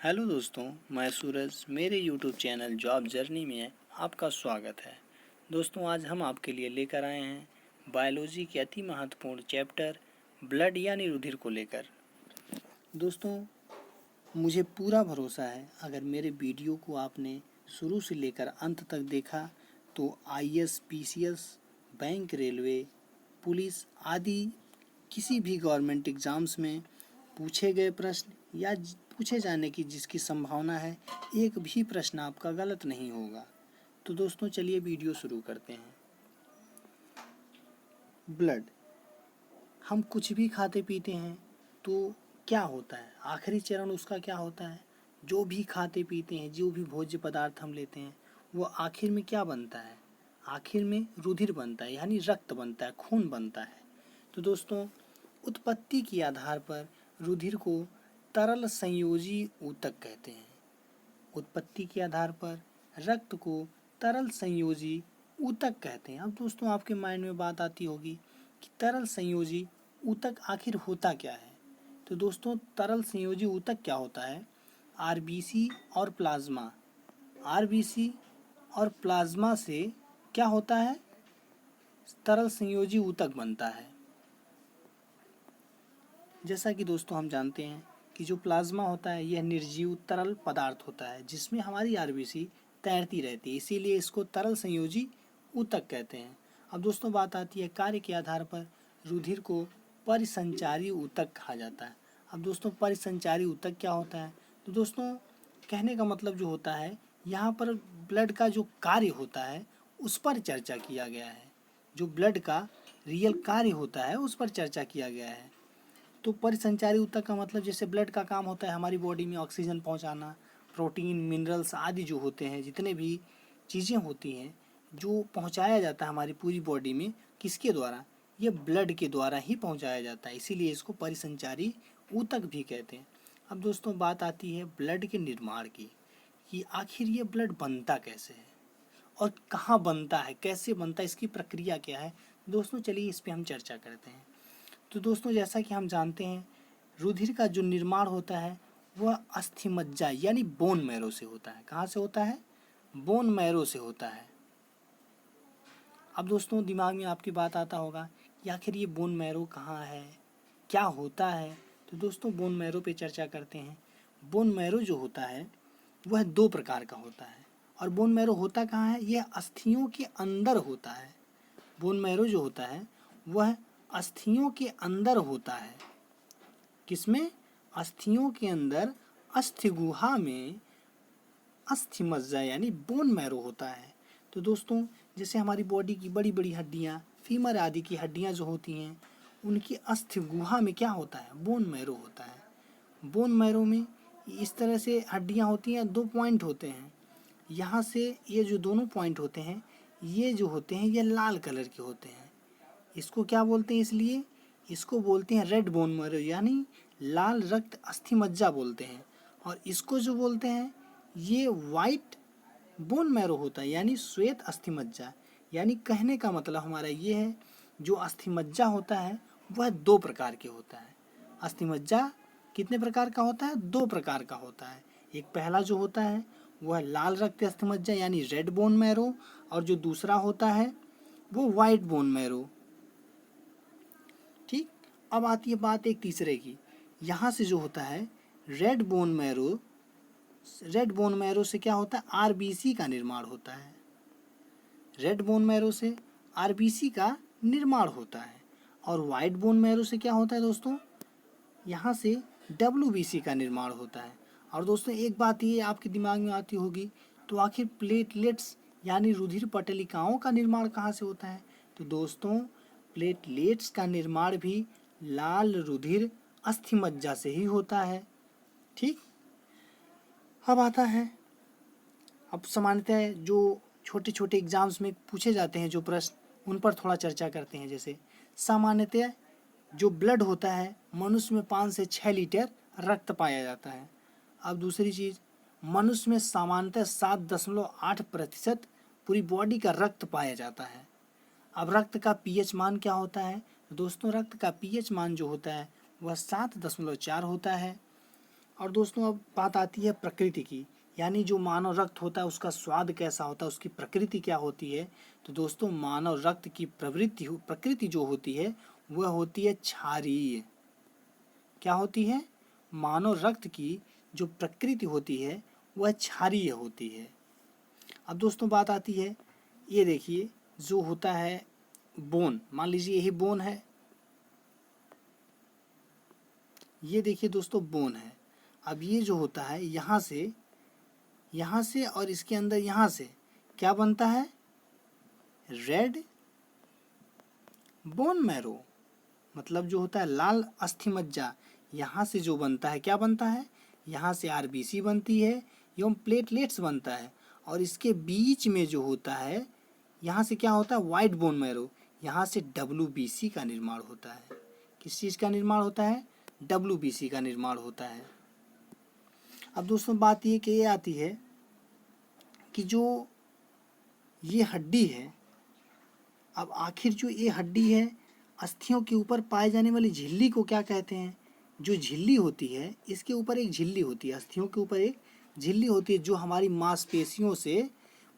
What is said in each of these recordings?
Hello दोस्तों, मैं सूरज। मेरे यूट्यूब चैनल जॉब जर्नी में आपका स्वागत है। दोस्तों, आज हम आपके लिए लेकर आए हैं बायोलॉजी के अति महत्वपूर्ण चैप्टर ब्लड यानी रुधिर को लेकर। दोस्तों, मुझे पूरा भरोसा है अगर मेरे वीडियो को आपने शुरू से लेकर अंत तक देखा तो IAS, PCS, bank, railway, police आदि किसी भी गवर्नमेंट एग्ज़ाम्स में पूछे गए प्रश्न या पूछे जाने की जिसकी संभावना है, एक भी प्रश्न आपका गलत नहीं होगा। तो दोस्तों, चलिए वीडियो शुरू करते हैं। ब्लड, हम कुछ भी खाते पीते हैं तो क्या होता है, आखिरी चरण उसका क्या होता है? जो भी खाते पीते हैं, जो भी भोज्य पदार्थ हम लेते हैं, वो आखिर में क्या बनता है? आखिर में रुधिर बनता है, यानी रक्त बनता है, खून बनता है। तो दोस्तों, उत्पत्ति के आधार पर रुधिर को तरल संयोजी ऊतक कहते हैं। उत्पत्ति के आधार पर रक्त को तरल संयोजी ऊतक कहते हैं। अब दोस्तों, आपके माइंड में बात आती होगी कि तरल संयोजी ऊतक आखिर होता क्या है? तो दोस्तों, तरल संयोजी ऊतक क्या होता है? आरबीसी और प्लाज्मा। आरबीसी और प्लाज्मा से क्या होता है? तरल संयोजी ऊतक बनता है। जैसा कि दोस्तों हम जानते हैं कि जो प्लाज्मा होता है यह निर्जीव तरल पदार्थ होता है जिसमें हमारी आरबीसी तैरती रहती है, इसीलिए इसको तरल संयोजी ऊतक कहते हैं। अब दोस्तों, बात आती है कार्य के आधार पर रुधिर को परिसंचारी ऊतक कहा जाता है। अब दोस्तों, परिसंचारी ऊतक क्या होता है? तो दोस्तों, कहने का मतलब जो होता है, यहाँ पर ब्लड का जो कार्य होता है उस पर चर्चा किया गया है। जो ब्लड का रियल कार्य होता है उस पर चर्चा किया गया है। तो परिसंचारी ऊतक का मतलब, जैसे ब्लड का काम होता है हमारी बॉडी में ऑक्सीजन पहुंचाना, प्रोटीन, मिनरल्स आदि जो होते हैं, जितने भी चीज़ें होती हैं जो पहुंचाया जाता है हमारी पूरी बॉडी में, किसके द्वारा? ये ब्लड के द्वारा ही पहुंचाया जाता है, इसीलिए इसको परिसंचारी ऊतक भी कहते हैं। अब दोस्तों, बात आती है ब्लड के निर्माण की, कि आखिर ये ब्लड बनता कैसे है और कहाँ बनता है, कैसे बनता है, इसकी प्रक्रिया क्या है। दोस्तों, चलिए इस पर हम चर्चा करते हैं। तो दोस्तों, जैसा कि हम जानते हैं, रुधिर का जो निर्माण होता है वह अस्थिमज्जा यानी बोन मैरो से होता है। कहाँ से होता है? बोन मैरो से होता है। अब दोस्तों, दिमाग में आपकी बात आता होगा कि आखिर ये बोन मैरो कहाँ है, क्या होता है? तो दोस्तों, बोन मैरो पे चर्चा करते हैं। बोन मैरो जो होता है वह दो प्रकार का होता है। और बोन मैरो होता कहाँ है? यह अस्थियों के अंदर होता है। बोन मैरो जो होता है वह अस्थियों के अंदर होता है। किसमें? अस्थियों के अंदर, अस्थि गुहा में अस्थि मज्जा यानी बोन मैरो होता है। तो दोस्तों, जैसे हमारी बॉडी की बड़ी बड़ी हड्डियाँ, फीमर आदि की हड्डियाँ जो होती हैं, उनकी अस्थि गुहा में क्या होता है? बोन मैरो होता है। बोन मैरो में इस तरह से हड्डियाँ होती हैं, दो पॉइंट होते हैं। यहाँ से ये जो दोनों पॉइंट होते हैं, ये जो होते हैं ये लाल कलर के होते हैं। इसको क्या बोलते हैं? इसलिए इसको बोलते हैं रेड बोन मैरो यानी लाल रक्त अस्थि मज्जा बोलते हैं। और इसको जो बोलते हैं ये वाइट बोन मैरो होता है यानी श्वेत अस्थि मज्जा। यानी कहने का मतलब हमारा ये है, जो अस्थि मज्जा होता है वह दो प्रकार के होता है। अस्थि मज्जा कितने प्रकार का होता है? दो प्रकार का होता है। एक पहला जो होता है वह लाल रक्त अस्थि मज्जा यानी रेड बोन मैरो, और जो दूसरा होता है वो वाइट बोन मैरो। ठीक। अब आती है बात एक तीसरे की। यहाँ से जो होता है red bone marrow, red bone marrow से क्या होता है? आरबीसी का निर्माण होता है। रेड बोन मैरो से आरबीसी का निर्माण होता है। और वाइट बोन मैरो से क्या होता है दोस्तों? यहाँ से डब्ल्यूबीसी का निर्माण होता है। और दोस्तों, एक बात ये आपके दिमाग में आती होगी, तो आखिर प्लेटलेट्स यानी रुधिर पटलिकाओं का निर्माण कहाँ से होता है? तो दोस्तों, प्लेटलेट्स का निर्माण भी लाल रुधिर अस्थिमज्जा से ही होता है। ठीक। अब आता है, अब सामान्यतः जो छोटे छोटे एग्जाम्स में पूछे जाते हैं जो प्रश्न, उन पर थोड़ा चर्चा करते हैं। जैसे सामान्यतः जो ब्लड होता है, मनुष्य में 5 से 6 लीटर रक्त पाया जाता है। अब दूसरी चीज़, मनुष्य में सामान्यतः 7.8% पूरी बॉडी का रक्त पाया जाता है। अब रक्त का पीएच मान क्या होता है? दोस्तों, रक्त का पीएच मान जो होता है वह 7.4 होता है। और दोस्तों अब बात आती है प्रकृति की, यानी जो मानव रक्त होता है उसका स्वाद कैसा होता है, उसकी प्रकृति क्या होती है। तो दोस्तों मानव रक्त की प्रकृति जो होती है वह होती है क्षारीय। क्या होती है? मानव रक्त की जो प्रकृति होती है वह क्षारीय होती है। अब दोस्तों बात आती है, ये देखिए जो होता है बोन, मान लीजिए यही बोन है, ये देखिए दोस्तों बोन है। अब ये जो होता है यहाँ से और इसके अंदर यहाँ से क्या बनता है? रेड बोन मैरो, मतलब जो होता है लाल अस्थि मज्जा, यहाँ से जो बनता है क्या बनता है? यहाँ से आरबीसी बनती है एवं प्लेटलेट्स बनता है, और इसके बीच में जो होता है यहाँ से क्या होता है? वाइट बोन मैरो, यहाँ से डब्ल्यूबीसी का निर्माण होता है। किस चीज़ का निर्माण होता है? डब्ल्यूबीसी का निर्माण होता है। अब दोस्तों बात ये आती है कि जो ये हड्डी है, अब आखिर जो ये हड्डी है अस्थियों के ऊपर पाए जाने वाली झिल्ली को क्या कहते हैं? जो झिल्ली होती है इसके ऊपर एक झिल्ली होती है, अस्थियों के ऊपर एक झिल्ली होती है जो हमारी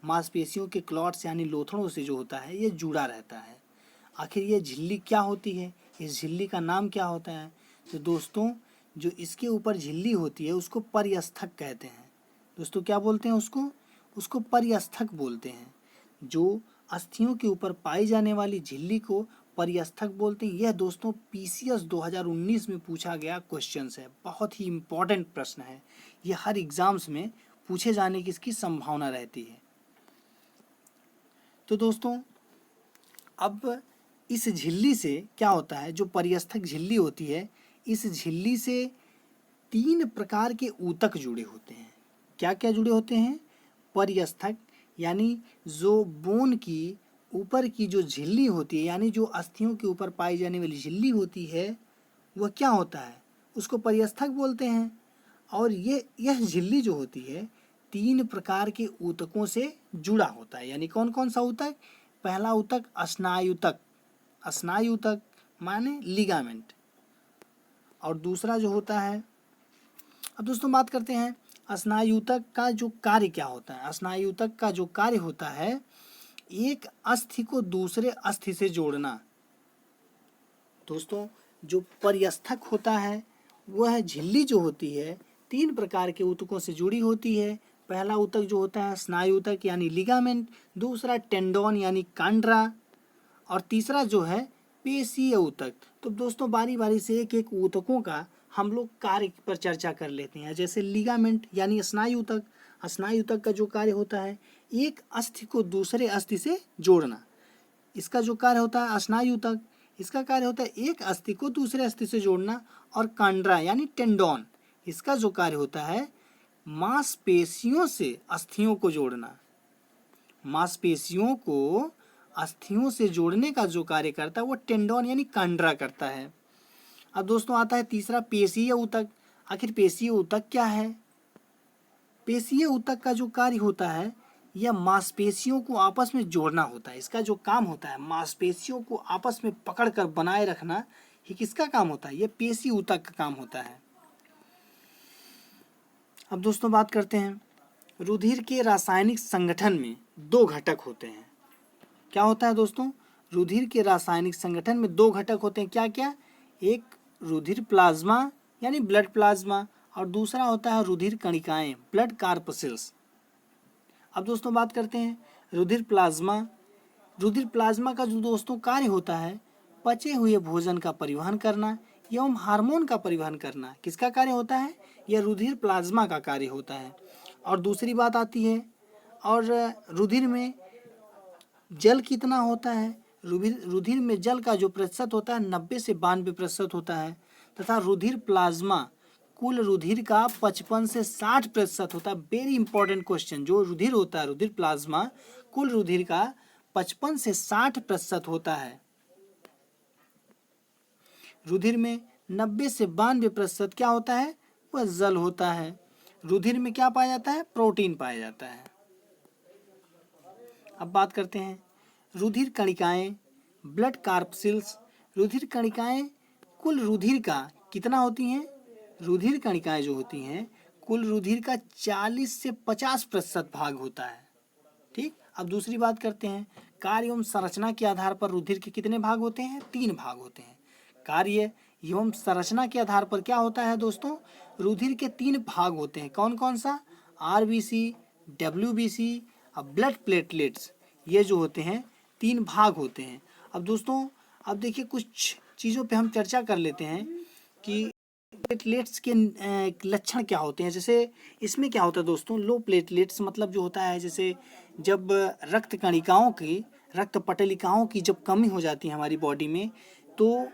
मांसपेशियों के क्लॉट्स यानी लोथड़ों से जो होता है ये जुड़ा रहता है। आखिर ये झिल्ली क्या होती है? इस झिल्ली का नाम क्या होता है? तो दोस्तों जो इसके ऊपर झिल्ली होती है उसको परिअस्थक कहते हैं। दोस्तों क्या बोलते हैं उसको परिअस्थक बोलते हैं। जो अस्थियों के ऊपर पाई जाने वाली झिल्ली को परिअस्थक बोलते हैं। यह दोस्तों पीसीएस 2019 में पूछा गया क्वेश्चन है, बहुत ही इम्पोर्टेंट प्रश्न है। यह हर एग्जाम्स में पूछे जाने की इसकी संभावना रहती है। तो दोस्तों अब इस झिल्ली से क्या होता है? जो परिअस्थक झिल्ली होती है इस झिल्ली से 3 प्रकार के ऊतक जुड़े होते हैं। क्या क्या जुड़े होते हैं? परिअस्थक यानी जो बोन की ऊपर की जो झिल्ली होती है, यानी जो अस्थियों के ऊपर पाई जाने वाली झिल्ली होती है वह क्या होता है? उसको परिअस्थक बोलते हैं। और यह झिल्ली जो होती है 3 प्रकार के ऊतकों से जुड़ा होता है। यानी कौन कौन सा ऊतक? पहला ऊतक स्नायुतक, स्नायुतक माने लिगामेंट। और दूसरा जो होता है, अब दोस्तों बात करते हैं स्नायुतक का जो कार्य क्या होता है। स्नायुतक का जो कार्य होता है एक अस्थि को दूसरे अस्थि से जोड़ना। दोस्तों जो परिअस्थक होता है वह झिल्ली जो होती है 3 प्रकार के ऊतकों से जुड़ी होती है। पहला ऊतक जो होता है स्नायुतक यानी लिगामेंट, दूसरा टेंडोन यानी कांड्रा, और तीसरा जो है पेशीय ऊतक। तो दोस्तों बारी बारी से एक एक ऊतकों का हम लोग कार्य पर चर्चा कर लेते हैं। जैसे लिगामेंट यानी स्नायुतक, स्नायुतक का जो कार्य होता है एक अस्थि को दूसरे अस्थि से जोड़ना, इसका जो कार्य होता है स्नायुतक, इसका कार्य होता है एक अस्थि को दूसरे अस्थि से जोड़ना। और कांड्रा यानी टेंडोन, इसका जो कार्य होता है मांसपेशियों से अस्थियों को जोड़ना। मांसपेशियों को अस्थियों से जोड़ने का जो कार्य करता है वो टेंडोन यानी कांड्रा करता है। अब दोस्तों आता है तीसरा पेशीय ऊतक। आखिर पेशीय ऊतक क्या है? पेशीय ऊतक का जो कार्य होता है यह मांसपेशियों को आपस में जोड़ना होता है। इसका जो काम होता है मांसपेशियों को आपस में पकड़कर बनाए रखना, ये किसका काम होता है? यह पेशी ऊतक का काम होता है। अब दोस्तों बात करते हैं रुधिर के रासायनिक संगठन में 2 घटक होते हैं। क्या होता है दोस्तों? रुधिर के रासायनिक संगठन में 2 घटक होते हैं। क्या क्या? एक रुधिर प्लाज्मा यानी ब्लड प्लाज्मा, और दूसरा होता है रुधिर कणिकाएं ब्लड कार्पसेल्स। अब दोस्तों बात करते हैं रुधिर प्लाज्मा। रुधिर प्लाज्मा का जो दोस्तों कार्य होता है पचे हुए भोजन का परिवहन करना एवं हार्मोन का परिवहन करना। किसका कार्य होता है? यह रुधिर प्लाज्मा का कार्य होता है। और दूसरी बात आती है, और रुधिर में जल कितना होता है? रुधिर में जल का जो प्रतिशत होता है 90 से 92% होता है, तथा रुधिर प्लाज्मा कुल रुधिर का 55 से 60% होता है। वेरी इंपॉर्टेंट क्वेश्चन, जो रुधिर होता है रुधिर प्लाज्मा कुल रुधिर का 55 से 60% होता है। रुधिर में 90 से 92% क्या होता है? वह जल होता है। रुधिर में क्या पाया जाता है? प्रोटीन पाया जाता है। अब बात करते हैं रुधिर कणिकाएं ब्लड कार्पसेल्स। रुधिर कणिकाएं कुल रुधिर का कितना होती हैं? रुधिर कणिकाएं जो होती हैं कुल रुधिर का 40 से 50% भाग होता है। ठीक, अब दूसरी बात करते हैं, कार्य एवं संरचना के आधार पर रुधिर के कितने भाग होते हैं? 3 भाग होते हैं। कार्य एवं संरचना के आधार पर क्या होता है दोस्तों? रुधिर के 3 भाग होते हैं। कौन कौन सा? आरबीसी, डब्ल्यूबीसी और ब्लड प्लेटलेट्स, ये जो होते हैं 3 भाग होते हैं। अब दोस्तों अब देखिए कुछ चीज़ों पे हम चर्चा कर लेते हैं कि प्लेटलेट्स के लक्षण क्या होते हैं। जैसे इसमें क्या होता है दोस्तों, लो प्लेटलेट्स मतलब जो होता है जैसे जब रक्त कणिकाओं की, रक्त पटलिकाओं की जब कमी हो जाती है हमारी बॉडी में, तो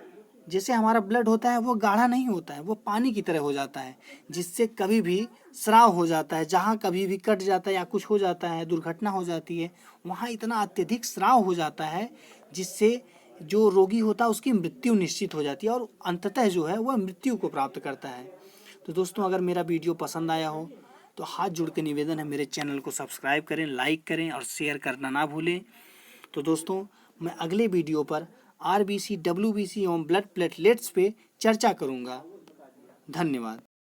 जैसे हमारा ब्लड होता है वो गाढ़ा नहीं होता है, वो पानी की तरह हो जाता है, जिससे कभी भी स्राव हो जाता है। जहाँ कभी भी कट जाता है या कुछ हो जाता है, दुर्घटना हो जाती है, वहाँ इतना अत्यधिक स्राव हो जाता है जिससे जो रोगी होता है उसकी मृत्यु निश्चित हो जाती है और अंततः जो है वह मृत्यु को प्राप्त करता है। तो दोस्तों अगर मेरा वीडियो पसंद आया हो तो हाथ जोड़ के निवेदन है, मेरे चैनल को सब्सक्राइब करें, लाइक करें और शेयर करना ना भूलें। तो दोस्तों मैं अगले वीडियो पर आरबीसी, डब्ल्यूबीसी एवं ब्लड प्लेटलेट्स पे चर्चा करूँगा। धन्यवाद।